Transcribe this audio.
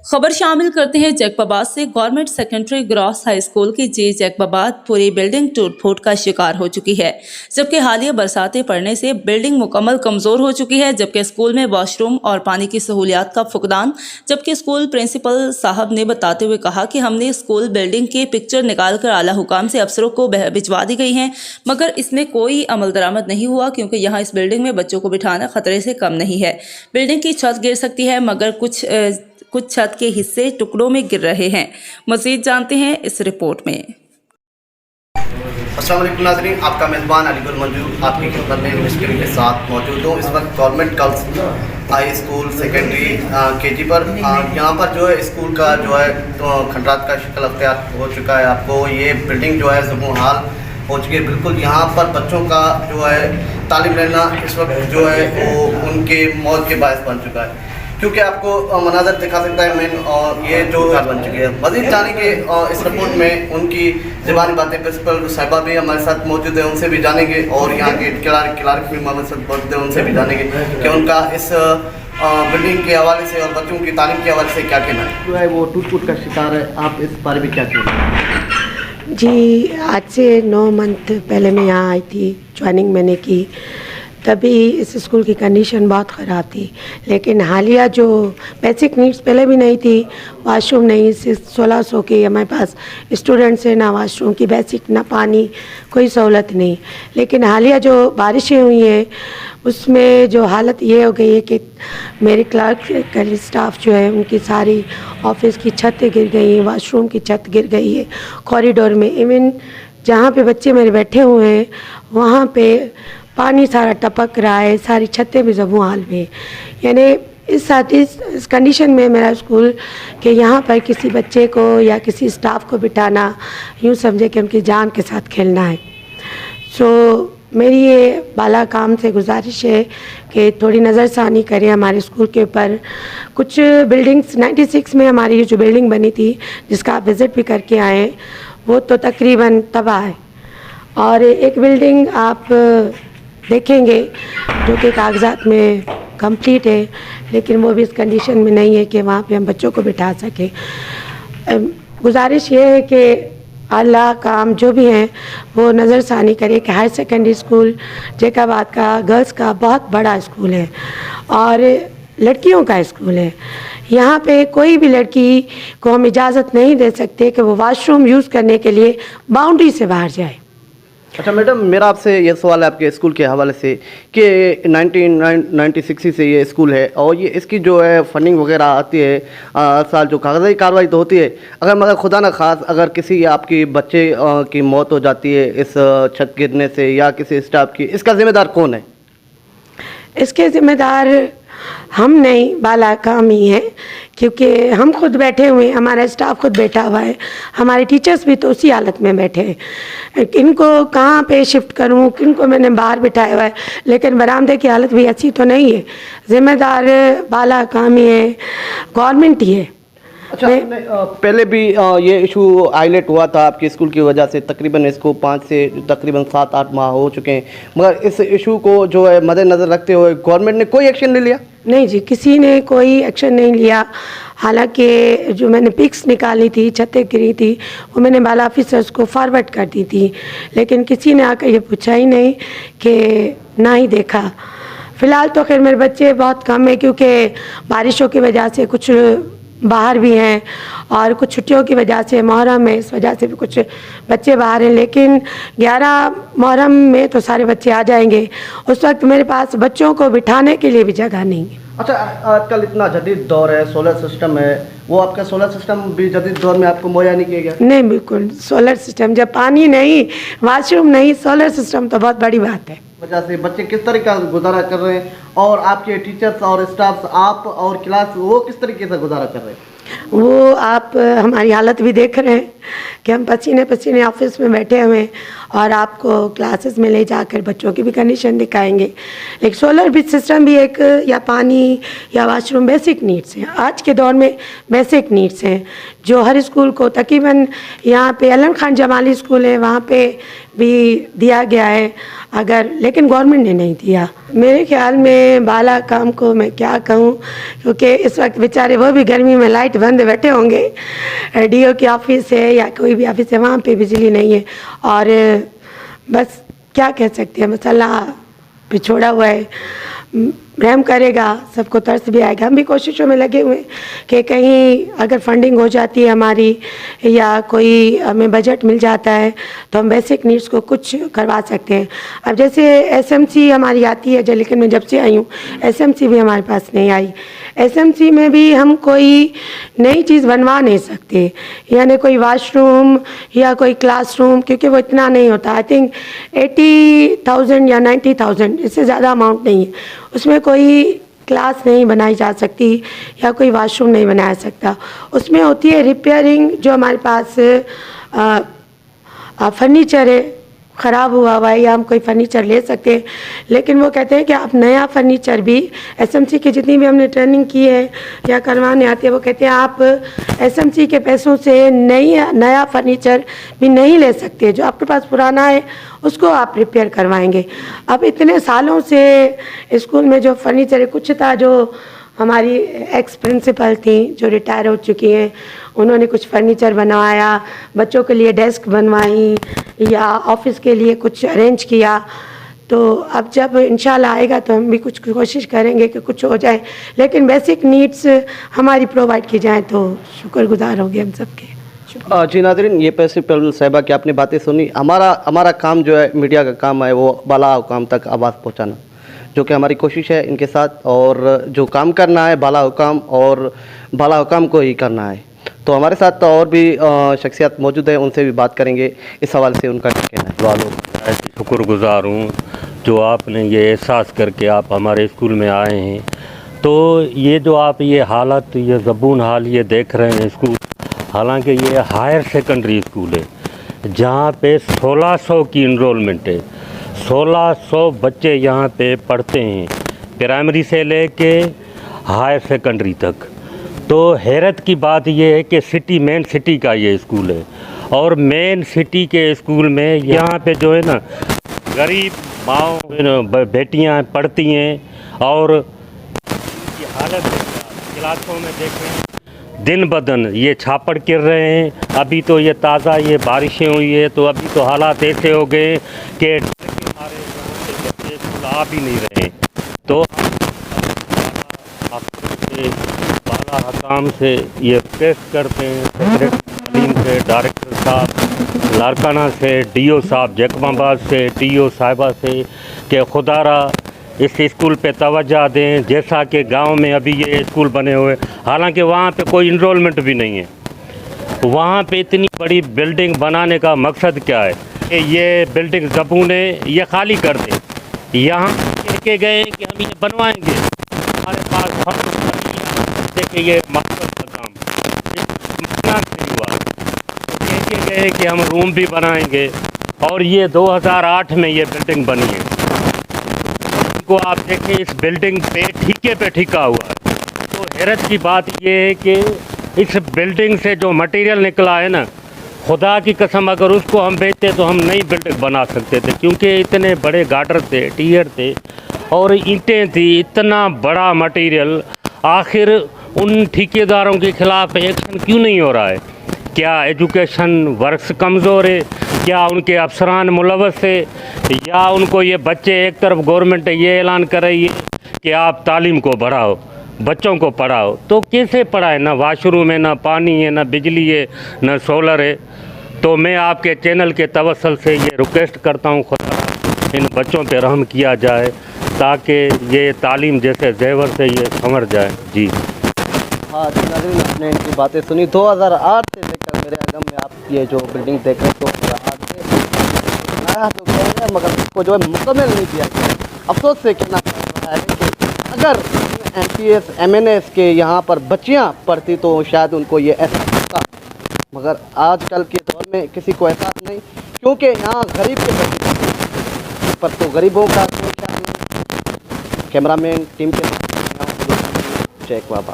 खबर शामिल करते हैं जैकबाबाद से। Government secondary gross high school की जैकबाबाद पूरी बिल्डिंग टूट फूट का शिकार हो चुकी है, जबकि हालिया बरसातें पड़ने से बिल्डिंग मुकम्मल कमज़ोर हो चुकी है। जबकि स्कूल में वॉशरूम और पानी की सहूलियात का फुकदान। जबकि स्कूल प्रिंसिपल साहब ने बताते हुए कहा कि हमने स्कूल बिल्डिंग की पिक्चर निकाल कर आला हुकाम से अफसरों को भिजवा दी गई हैं, मगर इसमें कोई अमल दरामद नहीं हुआ, क्योंकि यहाँ इस बिल्डिंग में बच्चों को बिठाना खतरे से कम नहीं है। बिल्डिंग की छत गिर सकती है, मगर कुछ छत के हिस्से टुकड़ों में गिर रहे हैं। मज़ीद जानते हैं इस रिपोर्ट में। अस्सलाम वालेकुम नाज़रीन, आपका मेज़बान अलीगुल मंजूर आपकी खिदमत में मुश्किल के साथ मौजूद हूँ। इस वक्त government girls high school secondary KG पर यहाँ पर जो है स्कूल का जो है तो खंडरात का शक्ल अख्तियार हो चुका है। आपको ये बिल्डिंग जो है ज़ुबून हाल हो चुकी है। बिल्कुल यहाँ पर बच्चों का जो है तालीम लेना इस वक्त जो है वो उनके मौत के बायस बन चुका है, क्योंकि आपको मनाज़र दिखा सकता है मेन और ये जो बन चुकी है। मज़ीद जानेंगे इस रिपोर्ट में उनकी ज़बानी बातें प्रिंसिपल साहिबा भी हमारे साथ मौजूद है, उनसे भी जानेंगे, और यहाँ के क्लार्क भी हमारे साथ मौजूद है, उनसे भी जानेंगे कि उनका इस बिल्डिंग के हवाले से और बच्चों की तालीम के हवाले से क्या कहना है। जो है वो टूट फूट का शिकार है, आप इस बारे में क्या कहना है? जी, आज से 9 मंथ पहले मैं यहाँ आई थी, ज्वाइनिंग मैंने की। तभी इस स्कूल की कंडीशन बहुत ख़राब थी, लेकिन हालिया जो बेसिक नीड्स पहले भी नहीं थी, वाशरूम नहीं, 1600 के हमारे पास स्टूडेंट्स हैं, ना वाशरूम की बेसिक, ना पानी, कोई सहूलत नहीं। लेकिन हालिया जो बारिशें हुई हैं उसमें जो हालत ये हो गई है कि मेरे क्लर्क स्टाफ जो है उनकी सारी ऑफिस की छतें गिर गई हैं, वाशरूम की छत गिर गई है, कॉरिडोर में, इवन जहाँ पे बच्चे मेरे बैठे हुए हैं वहाँ पे पानी सारा टपक रहा है, सारी छतें भी ज़बून हाल में। यानी इस कंडीशन में मेरा स्कूल कि यहाँ पर किसी बच्चे को या किसी स्टाफ को बिठाना यूँ समझे कि उनकी जान के साथ खेलना है। मेरी ये बाला काम से गुजारिश है कि थोड़ी नज़रसानी करें हमारे स्कूल के ऊपर। कुछ बिल्डिंग्स 96 में हमारी ये जो बिल्डिंग बनी थी जिसका आप विज़िट भी करके आए, वो तो तकरीबन तबाह है, और एक बिल्डिंग आप देखेंगे जो कि कागजात में कंप्लीट है, लेकिन वो भी इस कंडीशन में नहीं है कि वहाँ पे हम बच्चों को बिठा सकें। गुजारिश ये है कि अल्लाह काम जो भी हैं वो नज़रसानी करे कि हायर सेकेंडरी स्कूल जैकबाबाद का गर्ल्स का बहुत बड़ा स्कूल है और लड़कियों का स्कूल है। यहाँ पे कोई भी लड़की को हम इजाज़त नहीं दे सकते कि वो वॉशरूम यूज़ करने के लिए बाउंड्री से बाहर जाए। अच्छा मैडम, मेरा आपसे ये सवाल है आपके स्कूल के हवाले से कि 1996 से ये स्कूल है और ये इसकी जो है फंडिंग वगैरह आती है साल, जो कागज़ी कार्रवाई तो होती है, अगर मगर खुदा न खास अगर किसी आपकी बच्चे की मौत हो जाती है इस छत गिरने से या किसी स्टाफ की, इसका ज़िम्मेदार कौन है? इसके ज़िम्मेदार हम नहीं, बाला काम ही है, क्योंकि हम खुद बैठे हुए हैं, हमारा स्टाफ खुद बैठा हुआ है, हमारे टीचर्स भी तो उसी हालत में बैठे हैं। इनको कहाँ पे शिफ्ट करूँ, किनको मैंने बाहर बिठाया हुआ है, लेकिन बरामदे की हालत भी ऐसी तो नहीं है। ज़िम्मेदार बाला काम ही है, गवर्नमेंट ही है। अच्छा, पहले भी ये इशू हाईलाइट हुआ था आपके स्कूल की वजह से, तकरीबन इसको 5 से तकरीबन 7-8 माह हो चुके हैं, मगर इस इशू को जो है मद्देनज़र रखते हुए गवर्नमेंट ने कोई एक्शन नहीं लिया? नहीं जी, किसी ने कोई एक्शन नहीं लिया। हालांकि जो मैंने पिक्स निकाली थी, छतें गिरी थी, वो मैंने बाला ऑफिसर्स को फॉरवर्ड कर दी थी, लेकिन किसी ने आकर ये पूछा ही नहीं कि ना ही देखा। फ़िलहाल तो खैर मेरे बच्चे बहुत कम है, क्योंकि बारिशों की वजह से कुछ बाहर भी हैं और कुछ छुट्टियों की वजह से, मुहर्रम है, इस वजह से भी कुछ बच्चे बाहर हैं, लेकिन 11 मुहर्रम में तो सारे बच्चे आ जाएंगे। उस वक्त मेरे पास बच्चों को बिठाने के लिए भी जगह नहीं है। अच्छा, आजकल इतना जदीद दौर है, सोलर सिस्टम है, वो आपका सोलर सिस्टम भी जदीद दौर में आपको मुहैया नहीं किया गया? नहीं, बिल्कुल सोलर सिस्टम, जब पानी नहीं, वाशरूम नहीं, सोलर सिस्टम तो बहुत बड़ी बात है। वजह से बच्चे किस तरीके का गुजारा कर रहे हैं और आपके टीचर्स और स्टाफ, आप और क्लास, वो किस तरीके से गुजारा कर रहे हैं? वो आप हमारी हालत भी देख रहे हैं कि हम पसीने पसीने ऑफिस में बैठे हुए हैं, और आपको क्लासेस में ले जाकर बच्चों की भी कंडीशन दिखाएंगे। एक सोलर भी सिस्टम भी एक, या पानी या वाशरूम बेसिक नीड्स हैं। आज के दौर में बेसिक नीड्स हैं जो हर स्कूल को तकरीबन यहाँ पे अलन खान जमाली स्कूल है वहाँ पे भी दिया गया है अगर, लेकिन गवर्नमेंट ने नहीं दिया। मेरे ख्याल में बाला काम को मैं क्या कहूँ, क्योंकि इस वक्त बेचारे वो भी गर्मी में लाइट बंद बैठे होंगे, डीओ की ऑफिस है या कोई भी ऑफिस है वहाँ पे बिजली नहीं है, और बस क्या कह सकते हैं, बस अल्लाह पे छोड़ा हुआ है, रहम करेगा, सबको तरस भी आएगा। हम भी कोशिशों में लगे हुए हैं कि कहीं अगर फंडिंग हो जाती है हमारी या कोई हमें बजट मिल जाता है तो हम बेसिक नीड्स को कुछ करवा सकते हैं। अब जैसे एसएमसी हमारी आती है, लेकिन मैं जब से आई हूँ एसएमसी भी हमारे पास नहीं आई। एसएमसी में भी हम कोई नई चीज़ बनवा नहीं सकते, यानी कोई वाशरूम या कोई क्लासरूम, क्योंकि वो इतना नहीं होता। आई थिंक 80,000 या 90,000, इससे ज़्यादा अमाउंट नहीं है। उसमें कोई क्लास नहीं बनाई जा सकती या कोई वाशरूम नहीं बनाया सकता। उसमें होती है रिपेयरिंग, जो हमारे पास फर्नीचर है ख़राब हुआ है या हम कोई फर्नीचर ले सकते हैं, लेकिन वो कहते हैं कि आप नया फर्नीचर भी, एसएमसी की जितनी भी हमने ट्रेनिंग की है या करवाने आती है, वो कहते हैं आप एसएमसी के पैसों से नया फर्नीचर भी नहीं ले सकते, जो आपके पास पुराना है उसको आप रिपेयर करवाएंगे। अब इतने सालों से स्कूल में जो फर्नीचर है, कुछ था जो हमारी एक्स प्रिंसिपल थी जो रिटायर हो चुकी हैं, उन्होंने कुछ फर्नीचर बनवाया, बच्चों के लिए डेस्क बनवाई या ऑफिस के लिए कुछ अरेंज किया। तो अब जब इंशाल्लाह आएगा तो हम भी कुछ कोशिश करेंगे कि कुछ हो जाए, लेकिन बेसिक नीड्स हमारी प्रोवाइड की जाए तो शुक्रगुजार होंगे हम सबके। जी नाज़रीन, ये प्रिंसिपल साहिबा की आपने बातें सुनी। हमारा काम जो है, मीडिया का काम है, वो बाला हुकाम तक आवाज़ पहुँचाना, जो कि हमारी कोशिश है इनके साथ, और जो काम करना है बाला हुकाम और बाला हुकाम को ही करना है। तो हमारे साथ तो और भी शख्सियत मौजूद है, उनसे भी बात करेंगे इस हवाले से उनका क्या कहना है। वालों शुक्रगुजार हूँ जो आपने ये एहसास करके आप हमारे स्कूल में आए हैं। तो ये जो आप ये हालत, ये ज़बून हाल ये देख रहे हैं स्कूल, हालांकि ये हायर सेकेंडरी स्कूल है जहाँ पे 1600 की इनरोलमेंट है, 1600 बच्चे यहाँ पे पढ़ते हैं, प्राइमरी से लेके हायर सेकेंडरी तक। तो हैरत की बात यह है कि मेन सिटी का ये स्कूल है, और मेन सिटी के स्कूल में यहाँ पे जो है ना गरीब माँ बेटियाँ पढ़ती हैं, और ये हालत क्लासों में देखें दिन ब दिन ये छापड़ गिर रहे हैं। अभी तो ये ताज़ा ये बारिशें हुई है, तो अभी तो हालात ऐसे हो गए कि हमारे बच्चे स्कूल आ भी नहीं रहे। तो बाला हकाम से ये रिक्वेस्ट करते हैं, सेक्रेटरी से, डायरेक्टर साहब लारकाना से, डीओ साहब जैकबाबाद से, टीओ साहिबा से, कि खुदारा इस स्कूल पे तवज्जो दें, जैसा कि गांव में अभी ये स्कूल बने हुए, हालांकि वहाँ पे कोई इनरोलमेंट भी नहीं है। वहाँ पे इतनी बड़ी बिल्डिंग बनाने का मकसद क्या है कि ये बिल्डिंग ज़बूने ये खाली कर दें। यहाँ कह के गए कि हम ये बनवाएंगे, हमारे पास फंड कि ये मकसद का काम नहीं हुआ, तो कह के गए कि हम रूम भी बनाएंगे, और ये 2008 में ये बिल्डिंग बनी है। को आप देखें इस बिल्डिंग पे ठिका हुआ है। तो हैरत की बात ये है कि इस बिल्डिंग से जो मटेरियल निकला है ना, खुदा की कसम अगर उसको हम बेचते तो हम नई बिल्डिंग बना सकते थे, क्योंकि इतने बड़े गार्डर थे, टियर थे और ईंटें थी, इतना बड़ा मटेरियल। आखिर उन ठेकेदारों के खिलाफ एक्शन क्यों नहीं हो रहा है? क्या एजुकेशन वर्क्स कमज़ोर है? क्या उनके अफसरान मुलवस है? या उनको ये बच्चे, एक तरफ गवर्नमेंट ये ऐलान कर रही है कि आप तालीम को बढ़ाओ, बच्चों को पढ़ाओ, तो कैसे पढ़ाए? ना वाशरूम है, ना पानी है, ना बिजली है, ना सोलर है। तो मैं आपके चैनल के तवस्सुल से ये रिक्वेस्ट करता हूँ, खुदा इन बच्चों पे रहम किया जाए ताकि ये तालीम जैसे जेवर से ये संवर जाए। जी हाँ जी नाज़रीन, आपने इनकी बातें सुनी। 2008 से लेकर मेरे आगम में आप ये जो बिल्डिंग देख रहे हैं 2008 से बनाया तो गया है, मगर उसको जो है मुकम्मल नहीं किया गया। अफसोस से कहना पड़ रहा है कि अगर MPS MNS के यहाँ पर बच्चियाँ पढ़ती तो शायद उनको ये एहसास होता, मगर आजकल के दौर में किसी को एहसास नहीं, क्योंकि यहाँ गरीब के बच्चे पर तो गरीबों का कोई ख्याल नहीं। कैमरामैन टीम के साथ जैक बाबा।